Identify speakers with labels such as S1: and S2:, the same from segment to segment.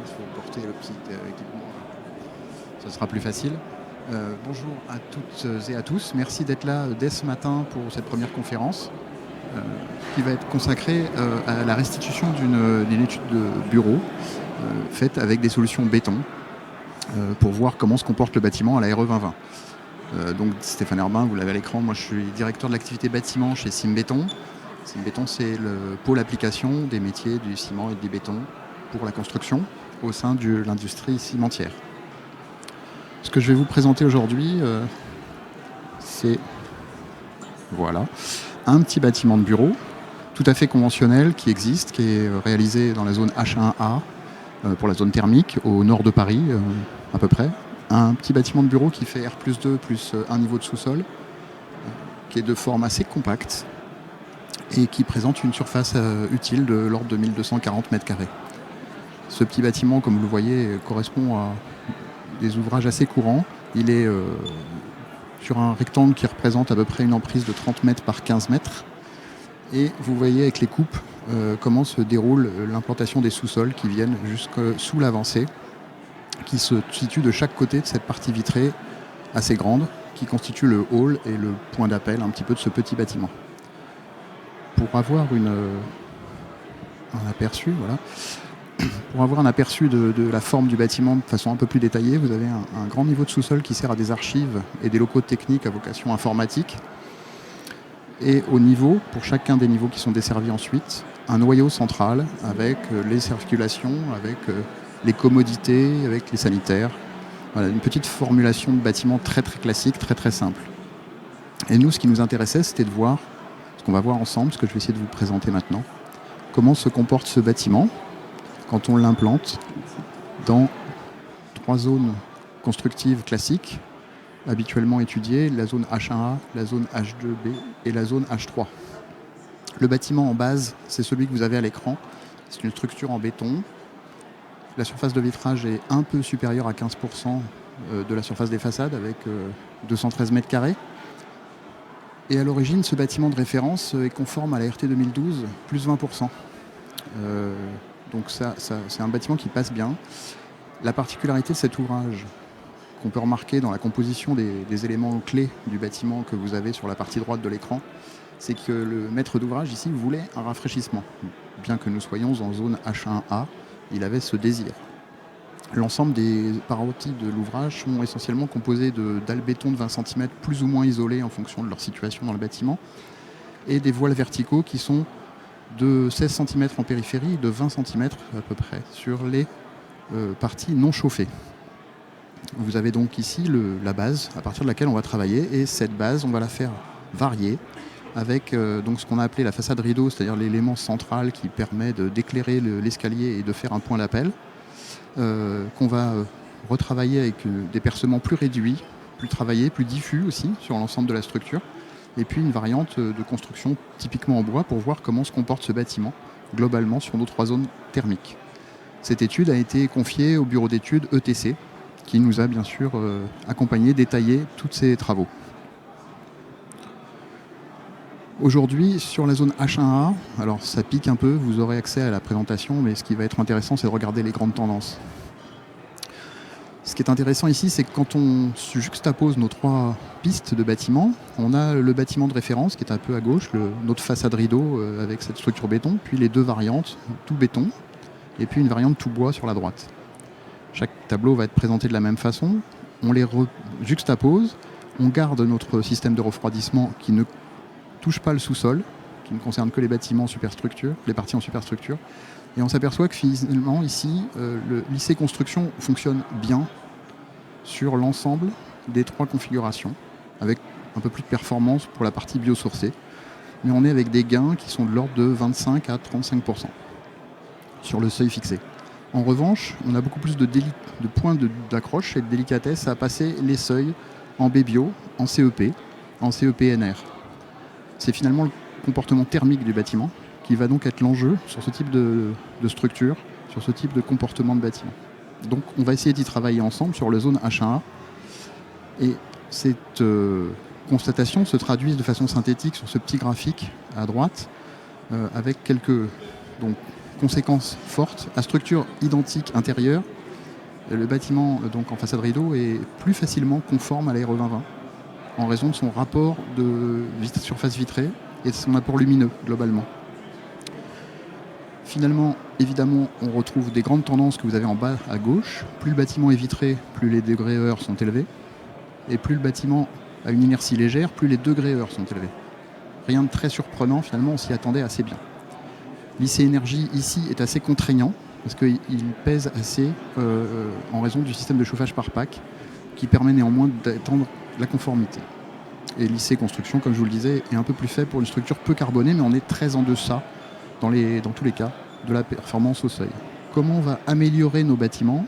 S1: il faut porter le petit équipement, ça sera plus facile. Bonjour à toutes et à tous, merci d'être là dès ce matin pour cette première conférence qui va être consacrée à la restitution d'une étude de bureau faite avec des solutions béton pour voir comment se comporte le bâtiment à la RE 2020. Donc Stéphane Herbin, vous l'avez à l'écran, moi je suis directeur de l'activité bâtiment chez Simbéton. Simbéton, c'est le pôle application des métiers du ciment et du béton pour la construction au sein de l'industrie cimentière. Ce que je vais vous présenter aujourd'hui, c'est voilà, un petit bâtiment de bureau tout à fait conventionnel qui existe, qui est réalisé dans la zone H1A pour la zone thermique au nord de Paris à peu près. Un petit bâtiment de bureau qui fait R+2 plus un niveau de sous-sol, qui est de forme assez compacte et qui présente une surface utile de l'ordre de 1240 m². Ce petit bâtiment, comme vous le voyez, correspond à des ouvrages assez courants. Il est sur un rectangle qui représente à peu près une emprise de 30 mètres par 15 mètres. Et vous voyez avec les coupes comment se déroule l'implantation des sous-sols qui viennent jusque sous l'avancée, qui se situe de chaque côté de cette partie vitrée assez grande, qui constitue le hall et le point d'appel un petit peu de ce petit bâtiment. Pour avoir un aperçu, voilà. Pour avoir un aperçu de la forme du bâtiment de façon un peu plus détaillée, vous avez un grand niveau de sous-sol qui sert à des archives et des locaux techniques à vocation informatique. Et au niveau, pour chacun des niveaux qui sont desservis ensuite, un noyau central avec les circulations, avec les commodités, avec les sanitaires. Voilà, une petite formulation de bâtiment très très classique, très très simple. Et nous, ce qui nous intéressait, c'était de voir, ce qu'on va voir ensemble, ce que je vais essayer de vous présenter maintenant, comment se comporte ce bâtiment quand on l'implante dans 3 zones constructives classiques, habituellement étudiées, la zone H1A, la zone H2B et la zone H3. Le bâtiment en base, c'est celui que vous avez à l'écran. C'est une structure en béton. La surface de vitrage est un peu supérieure à 15% de la surface des façades, avec 213 m². Et à l'origine, ce bâtiment de référence est conforme à la RT 2012, plus 20%. Donc ça, c'est un bâtiment qui passe bien. La particularité de cet ouvrage, qu'on peut remarquer dans la composition des éléments clés du bâtiment que vous avez sur la partie droite de l'écran, c'est que le maître d'ouvrage ici voulait un rafraîchissement. Bien que nous soyons en zone H1A, il avait ce désir. L'ensemble des parties de l'ouvrage sont essentiellement composées de dalles béton de 20 cm plus ou moins isolées en fonction de leur situation dans le bâtiment, et des voiles verticaux qui sont de 16 cm en périphérie et de 20 cm à peu près sur les parties non chauffées. Vous avez donc ici la base à partir de laquelle on va travailler, et cette base on va la faire varier avec donc ce qu'on a appelé la façade rideau, c'est-à-dire l'élément central qui permet d'éclairer l'escalier et de faire un point d'appel, qu'on va retravailler avec des percements plus réduits, plus travaillés, plus diffus aussi sur l'ensemble de la structure. Et puis une variante de construction typiquement en bois pour voir comment se comporte ce bâtiment globalement sur nos 3 zones thermiques. Cette étude a été confiée au bureau d'études ETC, qui nous a bien sûr accompagné, détaillé tous ces travaux. Aujourd'hui, sur la zone H1A, alors ça pique un peu, vous aurez accès à la présentation, mais ce qui va être intéressant, c'est de regarder les grandes tendances. Ce qui est intéressant ici, c'est que quand on juxtapose nos 3 pistes de bâtiments, on a le bâtiment de référence qui est un peu à gauche, notre façade rideau avec cette structure béton, puis les 2 variantes, tout béton, et puis une variante tout bois sur la droite. Chaque tableau va être présenté de la même façon, on les juxtapose, on garde notre système de refroidissement qui ne touche pas le sous-sol, qui ne concerne que les bâtiments superstructure, les parties en superstructure. Et on s'aperçoit que finalement, ici, le lycée construction fonctionne bien sur l'ensemble des 3 configurations, avec un peu plus de performance pour la partie biosourcée. Mais on est avec des gains qui sont de l'ordre de 25 à 35% sur le seuil fixé. En revanche, on a beaucoup plus de points d'accroche et de délicatesse à passer les seuils en B-bio, en CEP, en CEP-NR. C'est finalement le comportement thermique du bâtiment qui va donc être l'enjeu sur ce type de structure, sur ce type de comportement de bâtiment. Donc on va essayer d'y travailler ensemble sur la zone H1A. Et cette constatation se traduit de façon synthétique sur ce petit graphique à droite, avec quelques conséquence forte, à structure identique intérieure, le bâtiment donc en façade rideau est plus facilement conforme à la RE 2020 en raison de son rapport de surface vitrée et de son apport lumineux globalement. Finalement, évidemment, on retrouve des grandes tendances que vous avez en bas à gauche. Plus le bâtiment est vitré, plus les degrés heures sont élevés. Et plus le bâtiment a une inertie légère, plus les degrés heures sont élevés. Rien de très surprenant, finalement, on s'y attendait assez bien. L'IC énergie ici est assez contraignant parce qu'il pèse assez en raison du système de chauffage par pack qui permet néanmoins d'attendre la conformité. Et l'IC construction, comme je vous le disais, est un peu plus faible pour une structure peu carbonée, mais on est très en deçà dans tous les cas de la performance au seuil. Comment on va améliorer nos bâtiments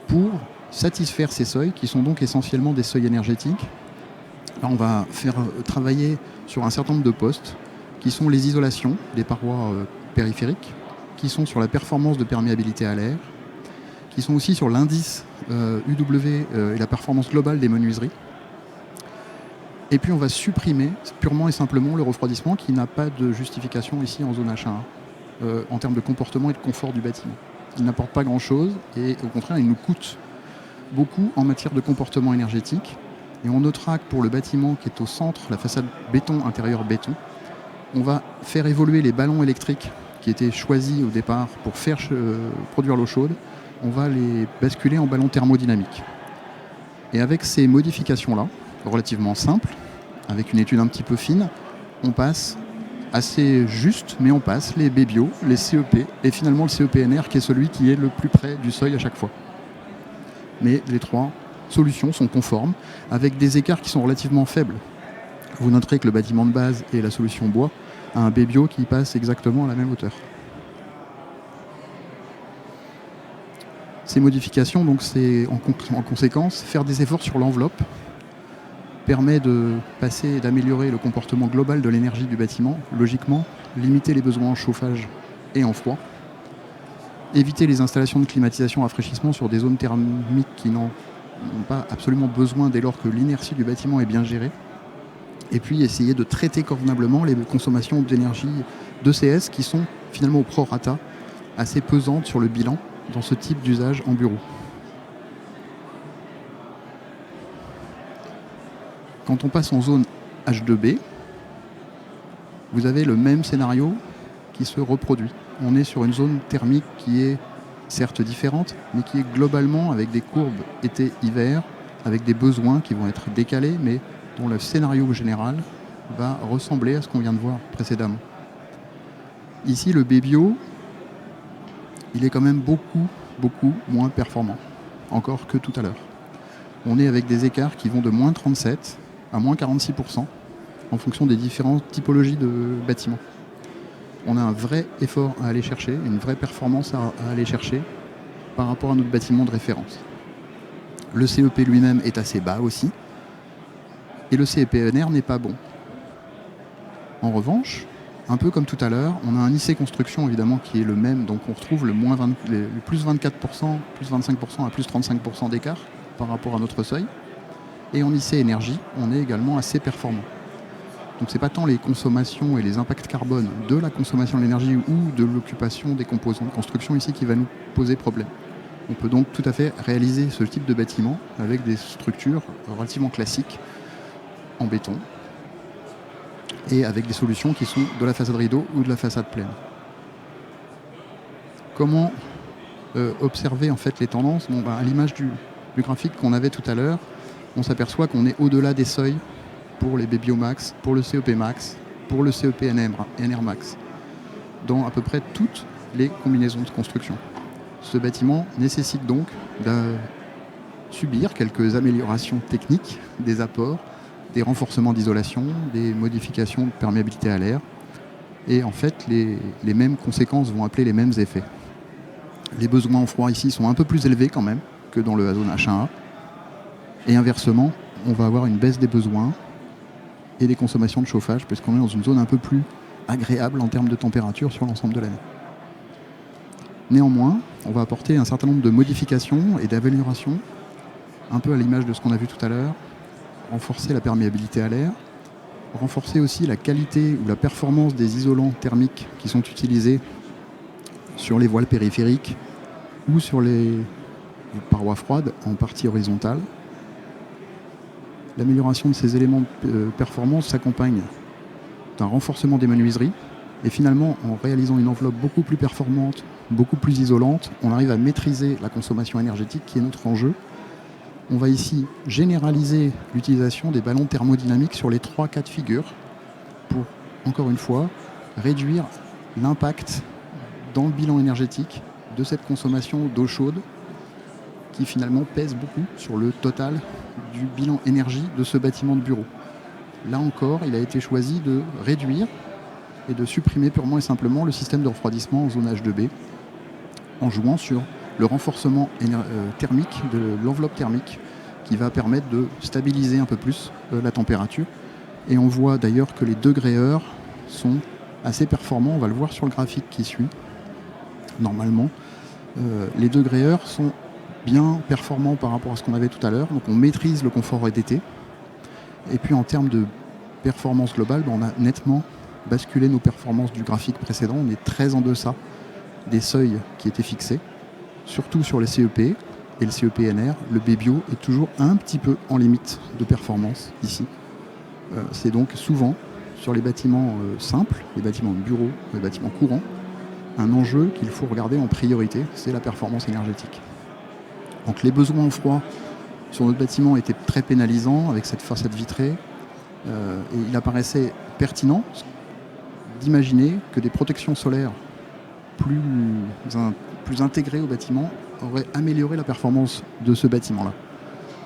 S1: pour satisfaire ces seuils qui sont donc essentiellement des seuils énergétiques? Là, on va faire travailler sur un certain nombre de postes qui sont les isolations des parois périphériques, qui sont sur la performance de perméabilité à l'air, qui sont aussi sur l'indice UW et la performance globale des menuiseries. Et puis on va supprimer purement et simplement le refroidissement qui n'a pas de justification ici en zone H1 en termes de comportement et de confort du bâtiment. Il n'apporte pas grand-chose et au contraire il nous coûte beaucoup en matière de comportement énergétique. Et on notera que pour le bâtiment qui est au centre, la façade béton, intérieur béton, on va faire évoluer les ballons électriques qui étaient choisis au départ pour faire produire l'eau chaude. On va les basculer en ballons thermodynamiques. Et avec ces modifications-là, relativement simples, avec une étude un petit peu fine, on passe assez juste, mais on passe les BBio, les CEP et finalement le CEPNR qui est celui qui est le plus près du seuil à chaque fois. Mais les trois solutions sont conformes avec des écarts qui sont relativement faibles. Vous noterez que le bâtiment de base et la solution bois a un BBio qui passe exactement à la même hauteur. Ces modifications, donc, c'est en conséquence faire des efforts sur l'enveloppe permet de passer et d'améliorer le comportement global de l'énergie du bâtiment, logiquement, limiter les besoins en chauffage et en froid, éviter les installations de climatisation rafraîchissement sur des zones thermiques qui n'ont pas absolument besoin dès lors que l'inertie du bâtiment est bien gérée, et puis essayer de traiter convenablement les consommations d'énergie d'ECS qui sont finalement au prorata assez pesantes sur le bilan dans ce type d'usage en bureau. Quand on passe en zone H2B, vous avez le même scénario qui se reproduit. On est sur une zone thermique qui est certes différente, mais qui est globalement avec des courbes été-hiver, avec des besoins qui vont être décalés, mais dont le scénario général va ressembler à ce qu'on vient de voir précédemment. Ici, le BBio, il est quand même beaucoup moins performant, encore que tout à l'heure. On est avec des écarts qui vont de moins 37 à moins 46% en fonction des différentes typologies de bâtiments. On a un vrai effort à aller chercher, une vraie performance à aller chercher par rapport à notre bâtiment de référence. Le CEP lui-même est assez bas aussi, et le CEPNR n'est pas bon. En revanche, un peu comme tout à l'heure, on a un IC construction évidemment qui est le même, donc on retrouve le plus 24%, plus 25% à plus 35% d'écart par rapport à notre seuil. Et en IC énergie, on est également assez performant. Donc c'est pas tant les consommations et les impacts carbone de la consommation de l'énergie ou de l'occupation des composants de construction ici qui va nous poser problème. On peut donc tout à fait réaliser ce type de bâtiment avec des structures relativement classiques en béton et avec des solutions qui sont de la façade rideau ou de la façade pleine. Comment observer en fait les tendances? À l'image du graphique qu'on avait tout à l'heure, on s'aperçoit qu'on est au-delà des seuils pour les BBio Max, pour le CEP Max, pour le CEP NR Max, dans à peu près toutes les combinaisons de construction. Ce bâtiment nécessite donc de subir quelques améliorations techniques, des apports, des renforcements d'isolation, des modifications de perméabilité à l'air. Et en fait, les mêmes conséquences vont appeler les mêmes effets. Les besoins en froid ici sont un peu plus élevés quand même que dans le zone H1A. Et inversement, on va avoir une baisse des besoins et des consommations de chauffage puisqu'on est dans une zone un peu plus agréable en termes de température sur l'ensemble de l'année. Néanmoins, on va apporter un certain nombre de modifications et d'améliorations, un peu à l'image de ce qu'on a vu tout à l'heure, renforcer la perméabilité à l'air, renforcer aussi la qualité ou la performance des isolants thermiques qui sont utilisés sur les voiles périphériques ou sur les parois froides en partie horizontale. L'amélioration de ces éléments de performance s'accompagne d'un renforcement des menuiseries. Et finalement, en réalisant une enveloppe beaucoup plus performante, beaucoup plus isolante, on arrive à maîtriser la consommation énergétique qui est notre enjeu. On va ici généraliser l'utilisation des ballons thermodynamiques sur les 3 cas de figure pour, encore une fois, réduire l'impact dans le bilan énergétique de cette consommation d'eau chaude qui finalement pèse beaucoup sur le total du bilan énergie de ce bâtiment de bureau. Là encore, il a été choisi de réduire et de supprimer purement et simplement le système de refroidissement en zone H2B en jouant sur le renforcement thermique de l'enveloppe thermique qui va permettre de stabiliser un peu plus la température. Et on voit d'ailleurs que les degrés-heures sont assez performants, on va le voir sur le graphique qui suit. Normalement, les degrés-heures sont bien performants par rapport à ce qu'on avait tout à l'heure, donc on maîtrise le confort d'été. Et puis en termes de performance globale, on a nettement basculé nos performances du graphique précédent, on est très en deçà des seuils qui étaient fixés, surtout sur les CEP et le CEP-NR. Le B-Bio est toujours un petit peu en limite de performance ici. C'est donc souvent sur les bâtiments simples, les bâtiments de bureaux, les bâtiments courants, un enjeu qu'il faut regarder en priorité, c'est la performance énergétique. Donc les besoins en froid sur notre bâtiment étaient très pénalisants avec cette façade vitrée. Et il apparaissait pertinent d'imaginer que des protections solaires plus intégrées au bâtiment auraient amélioré la performance de ce bâtiment-là.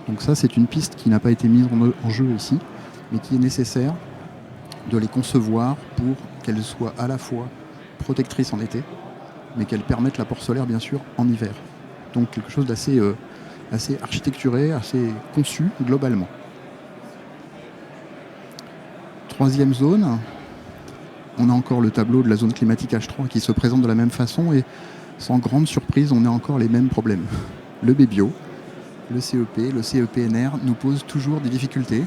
S1: Donc ça, c'est une piste qui n'a pas été mise en jeu ici, mais qui est nécessaire de les concevoir pour qu'elles soient à la fois protectrices en été, mais qu'elles permettent l'apport solaire, bien sûr, en hiver. Donc quelque chose d'assez assez architecturé, assez conçu globalement. Troisième zone, on a encore le tableau de la zone climatique H3 qui se présente de la même façon et sans grande surprise, on a encore les mêmes problèmes. Le B-Bio, le CEP, le CEP-NR nous posent toujours des difficultés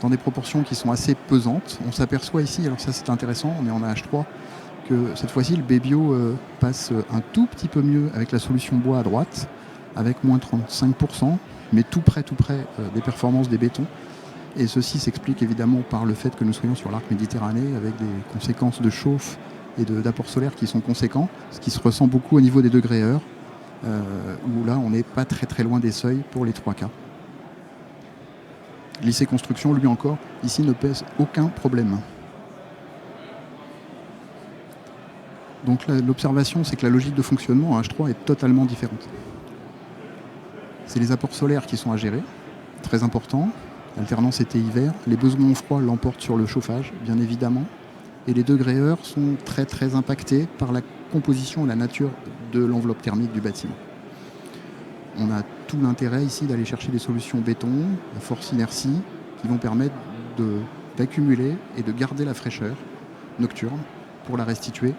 S1: dans des proportions qui sont assez pesantes. On s'aperçoit ici, alors ça c'est intéressant, on est en H3, que cette fois-ci le B-Bio passe un tout petit peu mieux avec la solution bois à droite, avec moins 35%, mais tout près des performances des bétons. Et ceci s'explique évidemment par le fait que nous soyons sur l'arc Méditerranée avec des conséquences de chauffe et d'apport solaire qui sont conséquents, ce qui se ressent beaucoup au niveau des degrés-heures, où là on n'est pas très loin des seuils pour les 3 cas. Lycée Construction, lui encore, ici ne pèse aucun problème. Donc l'observation, c'est que la logique de fonctionnement en H3 est totalement différente. C'est les apports solaires qui sont à gérer, très important. Alternance été-hiver. Les besoins en froid l'emportent sur le chauffage, bien évidemment. Et les degrés-heures sont très impactés par la composition et la nature de l'enveloppe thermique du bâtiment. On a tout l'intérêt ici d'aller chercher des solutions béton, à force inertie, qui vont permettre d'accumuler et de garder la fraîcheur nocturne pour la restituer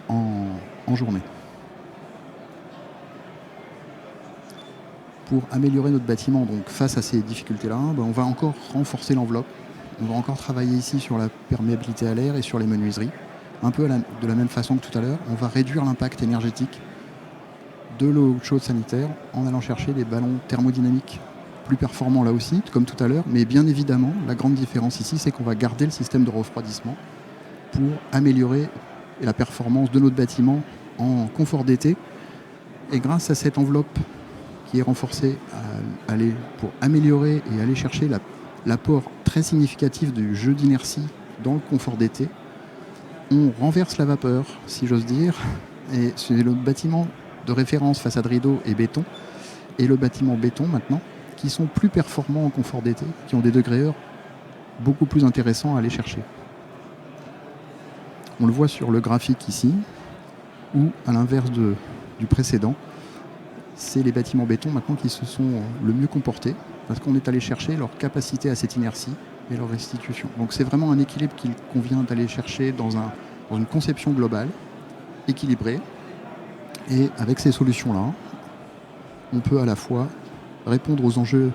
S1: en journée. Pour améliorer notre bâtiment donc, face à ces difficultés-là, on va encore renforcer l'enveloppe. On va encore travailler ici sur la perméabilité à l'air et sur les menuiseries. Un peu de la même façon que tout à l'heure, on va réduire l'impact énergétique de l'eau chaude sanitaire en allant chercher des ballons thermodynamiques plus performants là aussi, comme tout à l'heure. Mais bien évidemment, la grande différence ici, c'est qu'on va garder le système de refroidissement pour améliorer la performance de notre bâtiment en confort d'été. Et grâce à cette enveloppe qui est renforcée pour améliorer et aller chercher l'apport très significatif du jeu d'inertie dans le confort d'été, on renverse la vapeur, si j'ose dire, et c'est le bâtiment de référence façade rideau et béton, et le bâtiment béton maintenant, qui sont plus performants en confort d'été, qui ont des degrés-heures beaucoup plus intéressants à aller chercher. On le voit sur le graphique ici, où, à l'inverse du précédent, c'est les bâtiments béton maintenant qui se sont le mieux comportés, parce qu'on est allé chercher leur capacité à cette inertie et leur restitution. Donc c'est vraiment un équilibre qu'il convient d'aller chercher dans une conception globale, équilibrée. Et avec ces solutions-là, on peut à la fois répondre aux enjeux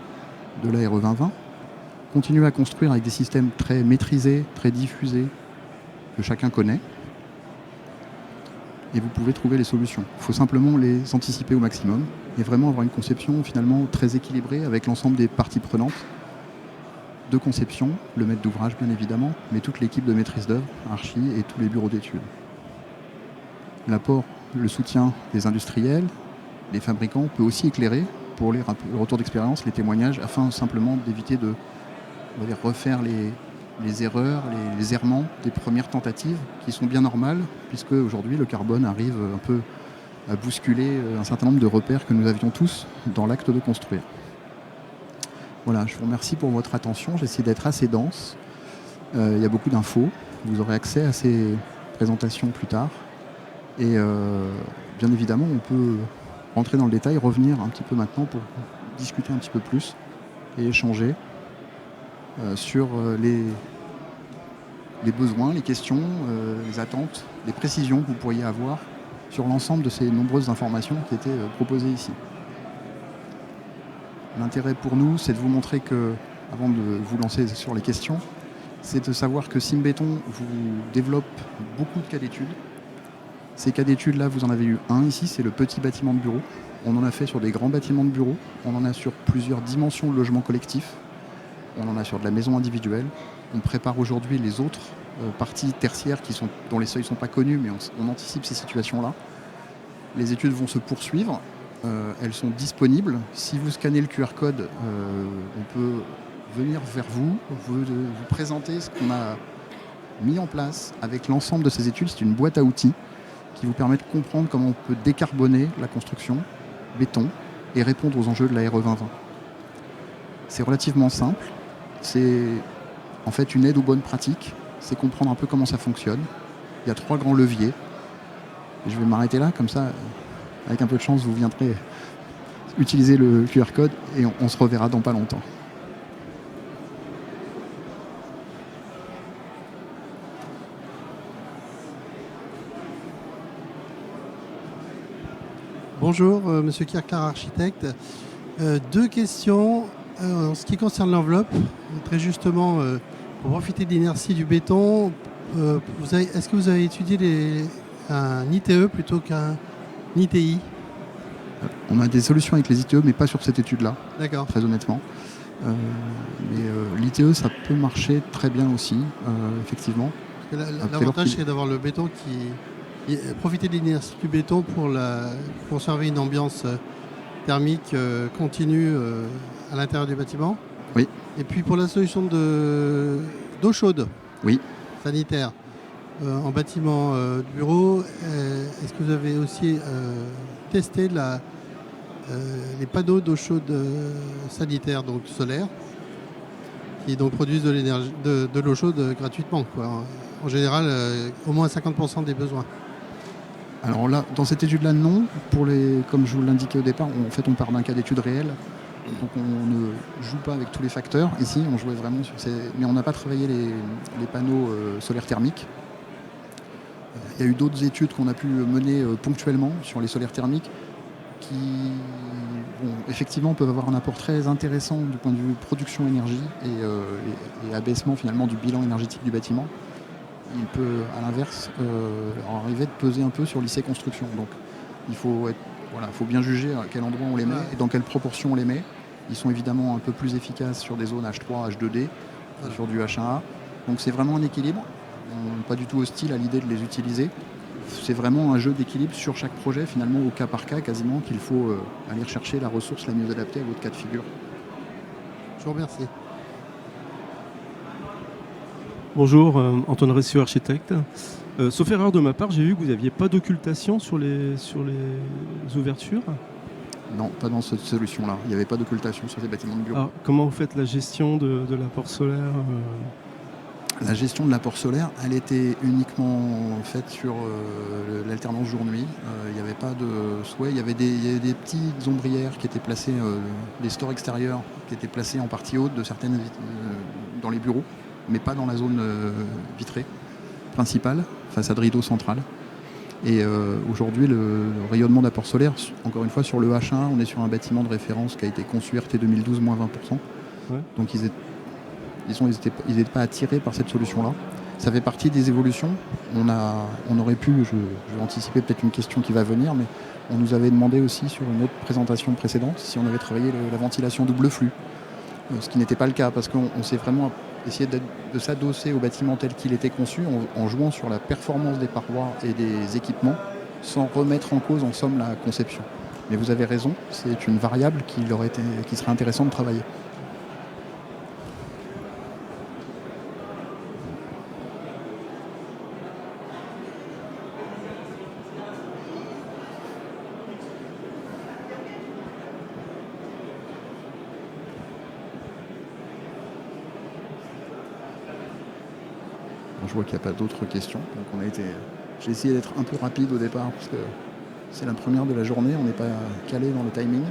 S1: de la RE 2020, continuer à construire avec des systèmes très maîtrisés, très diffusés, que chacun connaît, et vous pouvez trouver les solutions. Il faut simplement les anticiper au maximum et vraiment avoir une conception finalement très équilibrée avec l'ensemble des parties prenantes de conception, le maître d'ouvrage bien évidemment, mais toute l'équipe de maîtrise d'œuvre, archi et tous les bureaux d'études. L'apport, le soutien des industriels, des fabricants peut aussi éclairer pour le retour d'expérience, les témoignages, afin simplement d'éviter de refaire les erreurs, les errements des premières tentatives qui sont bien normales, puisque aujourd'hui le carbone arrive un peu à bousculer un certain nombre de repères que nous avions tous dans l'acte de construire. Voilà, je vous remercie pour votre attention. J'essaie d'être assez dense. Il y a beaucoup d'infos. Vous aurez accès à ces présentations plus tard. Et bien évidemment, on peut rentrer dans le détail, revenir un petit peu maintenant pour discuter un petit peu plus et échanger sur les besoins, les questions, les attentes, les précisions que vous pourriez avoir sur l'ensemble de ces nombreuses informations qui étaient proposées ici. L'intérêt pour nous, c'est de vous montrer que, avant de vous lancer sur les questions, c'est de savoir que Simbéton vous développe beaucoup de cas d'études. Ces cas d'études-là, vous en avez eu un ici, c'est le petit bâtiment de bureau. On en a fait sur des grands bâtiments de bureau. On en a sur plusieurs dimensions de logement collectif. On en a sur de la maison individuelle. On prépare aujourd'hui les autres parties tertiaires dont les seuils ne sont pas connus, mais on anticipe ces situations-là. Les études vont se poursuivre. Elles sont disponibles. Si vous scannez le QR code, on peut venir vers vous présenter ce qu'on a mis en place avec l'ensemble de ces études. C'est une boîte à outils qui vous permet de comprendre comment on peut décarboner la construction, béton, et répondre aux enjeux de la RE 2020. C'est relativement simple. C'est en fait une aide aux bonnes pratiques. C'est comprendre un peu comment ça fonctionne. Il y a 3 grands leviers. Et je vais m'arrêter là, comme ça, avec un peu de chance, vous viendrez utiliser le QR code et on se reverra dans pas longtemps.
S2: Bonjour, Monsieur Kierkegaard, architecte. 2 questions. En ce qui concerne l'enveloppe, très justement, pour profiter de l'inertie du béton, est-ce que vous avez étudié un ITE plutôt qu'un ITI?
S1: On a des solutions avec les ITE, mais pas sur cette étude-là.
S2: D'accord.
S1: Très honnêtement. Mais l'ITE, ça peut marcher très bien aussi, effectivement.
S2: L'avantage, c'est d'avoir le béton profiter de l'inertie du béton pour conserver une ambiance thermique continue à l'intérieur du bâtiment.
S1: Oui.
S2: Et puis pour la solution d'eau chaude,
S1: oui,
S2: sanitaire, en bâtiment de bureau, est-ce que vous avez aussi testé les panneaux d'eau chaude sanitaire, donc solaire, qui donc produisent de l'eau chaude gratuitement, quoi. En général, au moins 50% des besoins.
S1: Alors là, dans cette étude-là, non. Comme je vous l'indiquais au départ, on part d'un cas d'étude réel. Donc on ne joue pas avec tous les facteurs. Ici, on jouait vraiment sur mais on n'a pas travaillé les panneaux solaires thermiques. Il y a eu d'autres études qu'on a pu mener ponctuellement sur les solaires thermiques qui, effectivement, peuvent avoir un apport très intéressant du point de vue production énergie et abaissement finalement du bilan énergétique du bâtiment. Il peut, à l'inverse, arriver de peser un peu sur l'IC construction. Donc il faut bien juger à quel endroit on les met et dans quelle proportion on les met. Ils sont évidemment un peu plus efficaces sur des zones H3, H2D, sur du H1A. Donc c'est vraiment un équilibre. On n'est pas du tout hostile à l'idée de les utiliser. C'est vraiment un jeu d'équilibre sur chaque projet, finalement au cas par cas quasiment, qu'il faut aller rechercher la ressource la mieux adaptée à votre cas de figure.
S2: Je vous remercie.
S3: Bonjour, Antoine Ressieux, architecte. Sauf erreur de ma part, j'ai vu que vous n'aviez pas d'occultation sur les ouvertures.
S1: Non, pas dans cette solution-là. Il n'y avait pas d'occultation sur ces bâtiments de bureau.
S3: Alors, comment vous faites la gestion de l'apport solaire
S1: La gestion de l'apport solaire, elle était uniquement faite sur l'alternance jour-nuit. Il n'y avait pas de souhait. Il y avait des petites ombrières qui étaient placées, des stores extérieurs qui étaient placés en partie haute de certaines dans les bureaux, mais pas dans la zone vitrée principale, façade rideau centrale. Et aujourd'hui, le rayonnement d'apport solaire, encore une fois, sur le H1, on est sur un bâtiment de référence qui a été conçu RT 2012, moins 20%. Ouais. Donc ils n'étaient pas attirés par cette solution-là. Ça fait partie des évolutions. On aurait pu, je vais anticiper peut-être une question qui va venir, mais on nous avait demandé aussi sur une autre présentation précédente si on avait travaillé la ventilation double flux, ce qui n'était pas le cas parce qu'on s'est vraiment essayé de s'adosser au bâtiment tel qu'il était conçu en jouant sur la performance des parois et des équipements sans remettre en cause en somme la conception. Mais vous avez raison, c'est une variable qui serait intéressant de travailler. Je vois qu'il n'y a pas d'autres questions. Donc j'ai essayé d'être un peu rapide au départ parce que c'est la première de la journée, on n'est pas calé dans le timing.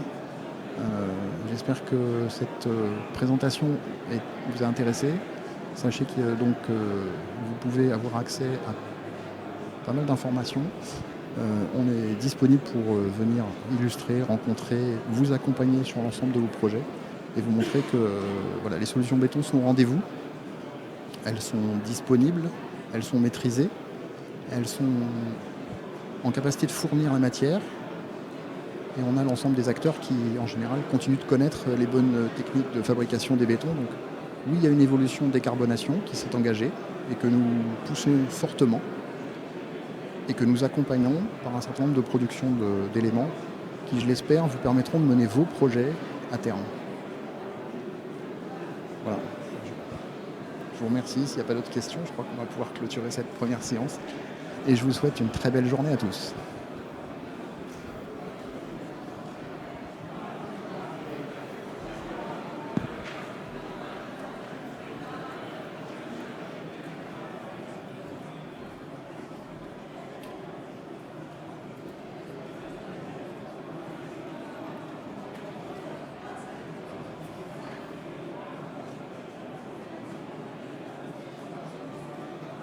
S1: J'espère que cette présentation vous a intéressé. Sachez que vous pouvez avoir accès à pas mal d'informations. On est disponible pour venir illustrer, rencontrer, vous accompagner sur l'ensemble de vos projets et vous montrer que les solutions béton sont au rendez-vous. Elles sont disponibles, elles sont maîtrisées, elles sont en capacité de fournir la matière. Et on a l'ensemble des acteurs qui, en général, continuent de connaître les bonnes techniques de fabrication des bétons. Donc, oui, il y a une évolution de décarbonation qui s'est engagée et que nous poussons fortement et que nous accompagnons par un certain nombre de productions d'éléments qui, je l'espère, vous permettront de mener vos projets à terme. Voilà. Je vous remercie. S'il n'y a pas d'autres questions, je crois qu'on va pouvoir clôturer cette première séance. Et je vous souhaite une très belle journée à tous.